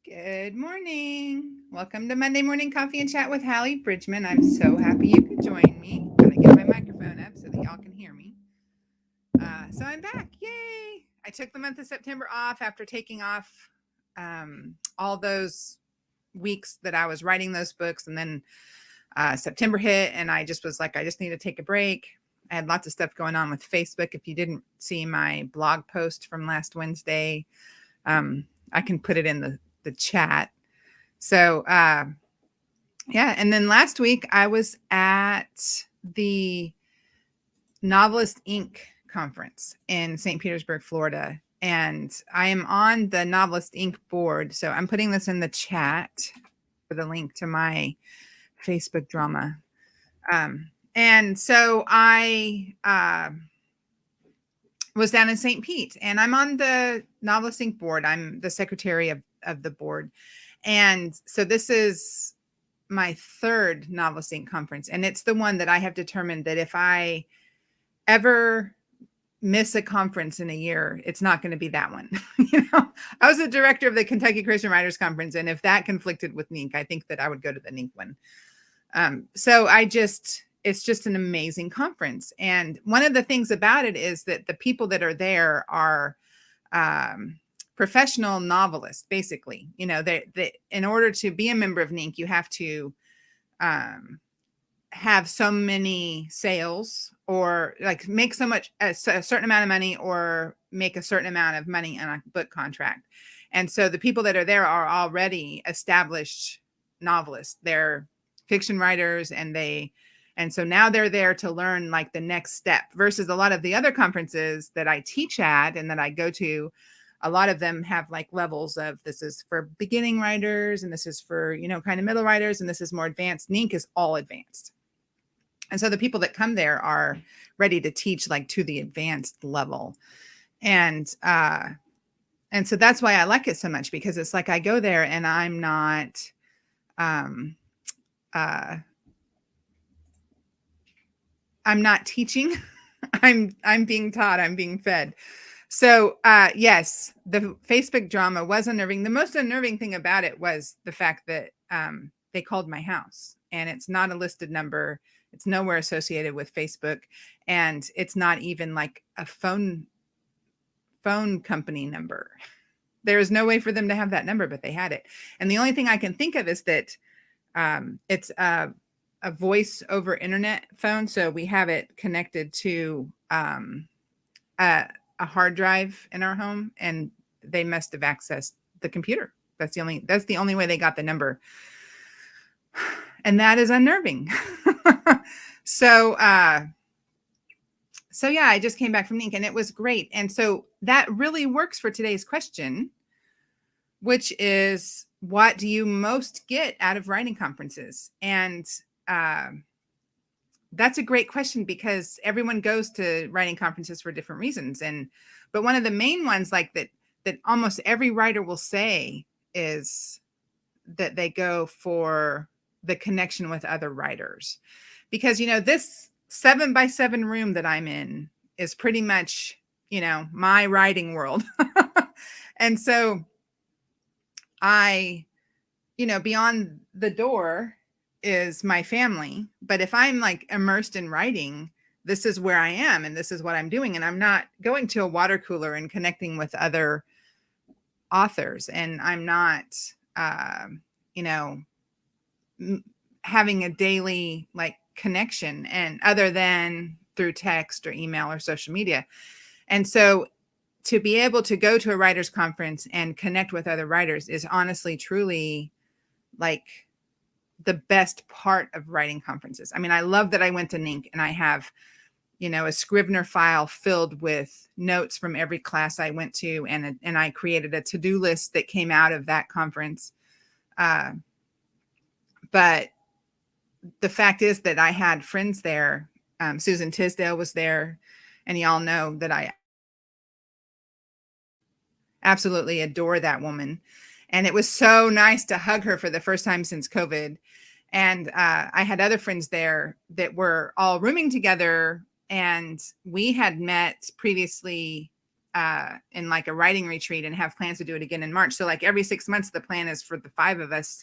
Good morning. Welcome to Monday Morning Coffee and Chat with Hallee Bridgeman. I'm so happy you could join me. I'm going to get my microphone up so that y'all can hear me. So I'm back. Yay. I took the month of September off after taking off all those weeks that I was writing those books. And then September hit, and I just was like, I just need to take a break. I had lots of stuff going on with Facebook. If you didn't see my blog post from last Wednesday, I can put it in the chat. So, yeah. And then last week I was at the Novelist Inc. conference in St. Petersburg, Florida. And I am on the Novelist Inc. board. So I'm putting this in the chat for the link to my Facebook drama. And so I was down in St. Pete, and I'm on the Novelist Inc. board. I'm the secretary of the board. And so this is my third Novelist Inc. conference. And it's the one that I have determined that if I ever miss a conference in a year, it's not going to be that one. I was the director of the Kentucky Christian Writers Conference. And if that conflicted with NINC, I think that I would go to the NINC one. So it's just an amazing conference. And one of the things about it is that the people that are there are professional novelists, basically. They in order to be a member of NINC, you have to have so many sales, or like make a certain amount of money, or make a certain amount of money on a book contract. And so the people that are there are already established novelists. They're fiction writers, and so now they're there to learn like the next step, versus a lot of the other conferences that I teach at and that I go to. A lot of them have like levels of, this is for beginning writers, and this is for, kind of middle writers, and this is more advanced. NINC is all advanced. And so the people that come there are ready to teach like to the advanced level. And so that's why I like it so much, because it's like I go there and I'm not I'm not teaching. I'm being taught, I'm being fed. So yes, the Facebook drama was unnerving. The most unnerving thing about it was the fact that they called my house, and it's not a listed number. It's nowhere associated with Facebook, and it's not even like a phone company number. There is no way for them to have that number, but they had it. And the only thing I can think of is that it's a voice over internet phone. So we have it connected to a hard drive in our home, and they must have accessed the computer. That's the only way they got the number. And that is unnerving. So yeah, I just came back from NINC, and it was great. And so that really works for today's question, which is, what do you most get out of writing conferences? And that's a great question, because everyone goes to writing conferences for different reasons. But one of the main ones, like that almost every writer will say, is that they go for the connection with other writers. Because, this 7x7 room that I'm in is pretty much, my writing world. And so beyond the door is my family. But if I'm like immersed in writing, this is where I am, and this is what I'm doing. And I'm not going to a water cooler and connecting with other authors. And I'm not, having a daily like connection, and other than through text or email or social media. And so to be able to go to a writers conference and connect with other writers is honestly, truly like the best part of writing conferences. I mean, I love that I went to NINC, and I have, a Scrivener file filled with notes from every class I went to. And I created a to-do list that came out of that conference. But the fact is that I had friends there. Susan Tisdale was there, and y'all know that I absolutely adore that woman. And it was so nice to hug her for the first time since COVID. And I had other friends there that were all rooming together, and we had met previously in like a writing retreat and have plans to do it again in March. So like every 6 months, the plan is for the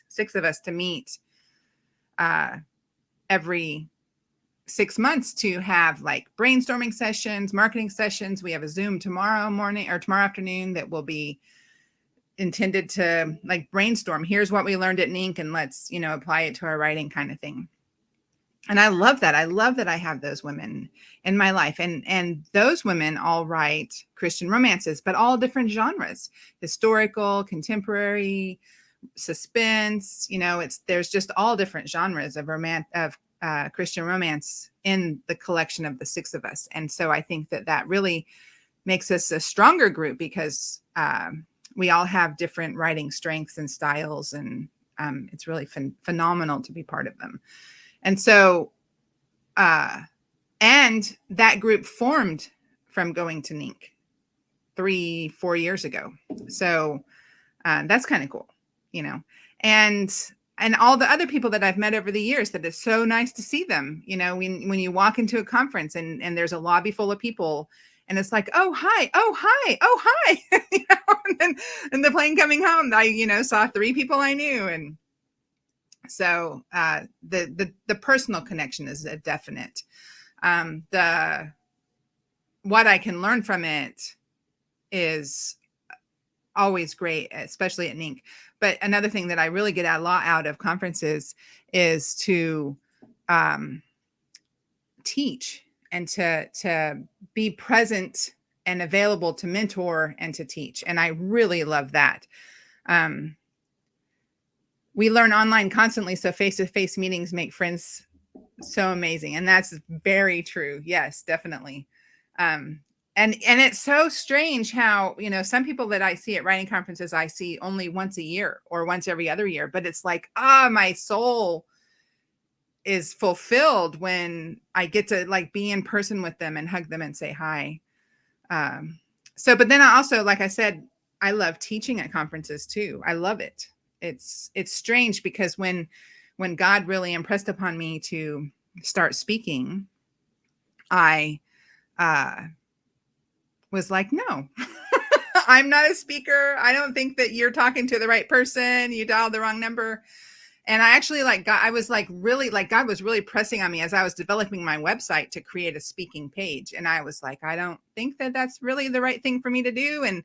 6 of us to meet every 6 months to have like brainstorming sessions, marketing sessions. We have a Zoom tomorrow morning or tomorrow afternoon that will be intended to like brainstorm. Here's what we learned at NINC and let's, apply it to our writing kind of thing. And I love that. I love that I have those women in my life. And those women all write Christian romances, but all different genres: historical, contemporary, suspense. There's just all different genres of Christian romance in the collection of the 6 of us. And so I think that really makes us a stronger group because we all have different writing strengths and styles, and it's really phenomenal to be part of them. And so, and that group formed from going to NINC 3-4 years ago. So that's kind of cool, and all the other people that I've met over the years, that it's so nice to see them, when you walk into a conference and there's a lobby full of people and it's like, oh, hi, oh, hi, oh, hi, and the plane coming home, I, saw 3 people I knew. And so the personal connection is a definite. What I can learn from it is always great, especially at NINC. But another thing that I really get a lot out of conferences is to teach and to be present and available to mentor and to teach. And I really love that. We learn online constantly, so face-to-face meetings make friends so amazing. And that's very true. Yes, definitely. And it's so strange how, some people that I see at writing conferences, I see only once a year or once every other year, but it's like, my soul is fulfilled when I get to like be in person with them and hug them and say hi. But then I also, like I said, I love teaching at conferences too. I love it. It's strange because when God really impressed upon me to start speaking, I was like, no, I'm not a speaker. I don't think that you're talking to the right person. You dialed the wrong number. And I actually God was really pressing on me as I was developing my website to create a speaking page. And I was like, I don't think that that's really the right thing for me to do. And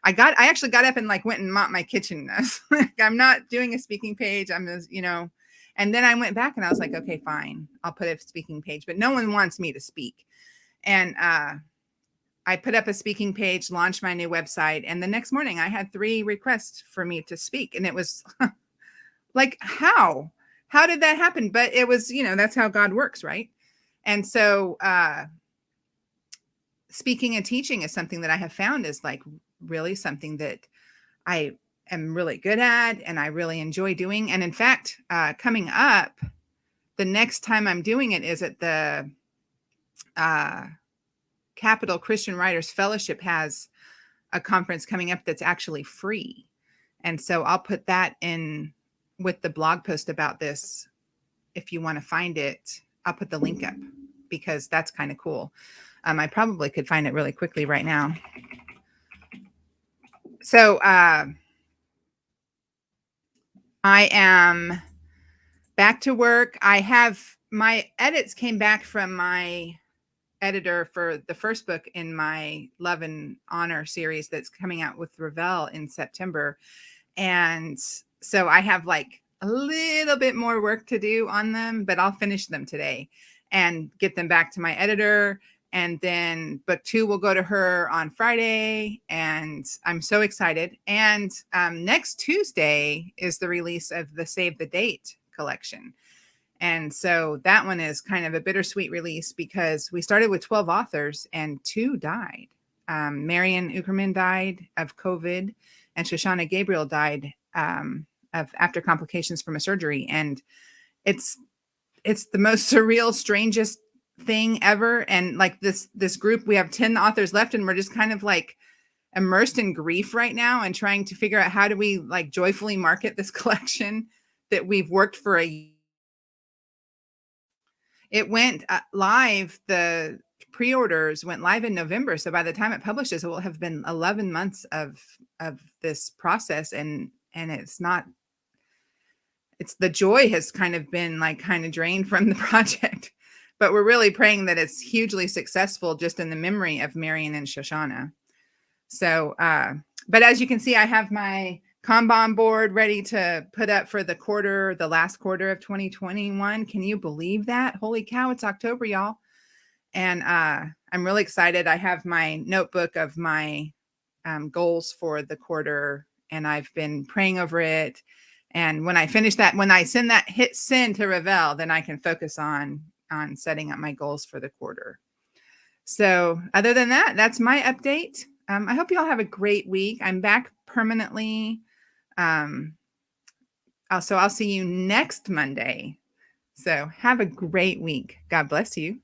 I actually got up and went and mopped my kitchen. I was like, I'm not doing a speaking page. I'm just, and then I went back and I was like, okay, fine, I'll put a speaking page, but no one wants me to speak. And I put up a speaking page, launched my new website. And the next morning I had 3 requests for me to speak. And it was like, how did that happen? But it was, that's how God works. Right. And so, speaking and teaching is something that I have found is really something that I am really good at and I really enjoy doing. And in fact, coming up, the next time I'm doing it is at the Capital Christian Writers Fellowship has a conference coming up that's actually free. And so I'll put that in with the blog post about this. If you want to find it, I'll put the link up because that's kind of cool. I probably could find it really quickly right now. So I am back to work. I have my edits came back from my editor for the first book in my Love and Honor series that's coming out with Ravel in September. And so I have a little bit more work to do on them, but I'll finish them today and get them back to my editor. And then book 2 will go to her on Friday. And I'm so excited. And next Tuesday is the release of the Save the Date collection. And so that one is kind of a bittersweet release because we started with 12 authors and 2 died. Marian Uckerman died of COVID and Shoshana Gabriel died after complications from a surgery. And it's the most surreal, strangest thing ever. And this group, we have 10 authors left and we're just kind of immersed in grief right now and trying to figure out how do we joyfully market this collection that we've worked for a year. It went live the pre-orders went live in November. So by the time it publishes, it will have been 11 months of this process. And it's the joy has kind of been like kind of drained from the project, but we're really praying that it's hugely successful just in the memory of Marion and Shoshana. So, but as you can see, I have my Kanban board ready to put up for the last quarter of 2021. Can you believe that? Holy cow, it's October, y'all. And I'm really excited. I have my notebook of my goals for the quarter, and I've been praying over it. And when I finish that, when I hit send to Ravel, then I can focus on setting up my goals for the quarter. So other than that, that's my update. I hope you all have a great week. I'm back permanently. So I'll see you next Monday. So have a great week. God bless you.